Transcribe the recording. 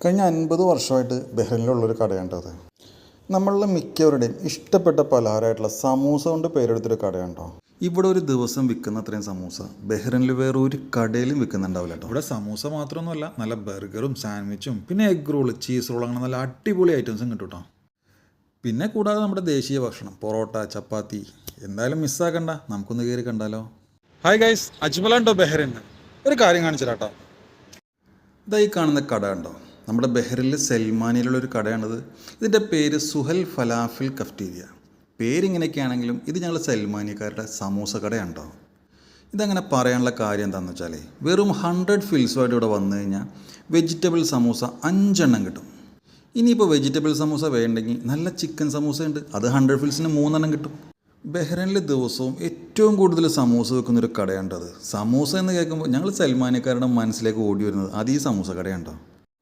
കഴിഞ്ഞ 50 വർഷമായിട്ട് ബഹ്റൈനിലുള്ളൊരു കടയുണ്ട് അത്. നമ്മളിൽ മിക്കവരുടെയും ഇഷ്ടപ്പെട്ട പലഹാരമായിട്ടുള്ള സമൂസ കൊണ്ട് പേരെടുത്തൊരു കടയുണ്ടോ. ഇവിടെ ഒരു ദിവസം വിൽക്കുന്ന അത്രയും സമൂസ ബഹ്റൈനിൽ വേറെ ഒരു കടയിലും വിൽക്കുന്നുണ്ടാവില്ല കേട്ടോ. ഇവിടെ സമൂസ മാത്രമൊന്നുമല്ല, നല്ല ബർഗറും സാൻഡ്വിച്ചും പിന്നെ എഗ് റോള്, ചീസ് റോൾ, അങ്ങനെ നല്ല അടിപൊളി ഐറ്റംസും കിട്ടും കേട്ടോ. പിന്നെ കൂടാതെ നമ്മുടെ ദേശീയ ഭക്ഷണം പൊറോട്ട, ചപ്പാത്തി. എന്തായാലും മിസ്സാക്കണ്ട, നമുക്കൊന്ന് കയറി കണ്ടാലോ. ഹായ് ഗൈസ്, അജ്മൽ ഉണ്ടോ ബഹ്റൈൻ? ഒരു കാര്യം കാണിച്ചു കേട്ടോ. ഇതായി കാണുന്ന കട ഉണ്ടോ, നമ്മുടെ ബഹ്റൈനിൽ സെൽമാനിയിലുള്ളൊരു കടയാണിത്. ഇതിൻ്റെ പേര് സുഹൽ ഫലാഫിൽ കഫ്റ്റീരിയ. പേരിങ്ങനെയൊക്കെ ആണെങ്കിലും ഇത് ഞങ്ങൾ സെൽമാനിയക്കാരുടെ സമൂസ കടയുണ്ടോ. ഇതങ്ങനെ പറയാനുള്ള കാര്യം എന്താണെന്ന് വെച്ചാൽ വെറും 100 ഫിൽസുമായിട്ട് ഇവിടെ വന്നു കഴിഞ്ഞാൽ വെജിറ്റബിൾ സമൂസ 5 എണ്ണം കിട്ടും. ഇനിയിപ്പോൾ വെജിറ്റബിൾ സമൂസ വേണ്ടെങ്കിൽ നല്ല ചിക്കൻ സമൂസ ഉണ്ട്, അത് 100 ഫിൽസിന് 3 എണ്ണം കിട്ടും. ബഹ്റൈനിൽ ദിവസവും ഏറ്റവും കൂടുതൽ സമൂസ വെക്കുന്നൊരു കടയുണ്ടത്. സമൂസ എന്ന് കേൾക്കുമ്പോൾ ഞങ്ങൾ സൽമാനിയക്കാരുടെ മനസ്സിലേക്ക് ഓടി വരുന്നത് അത് ഈ സമൂസ കടയുണ്ടോ.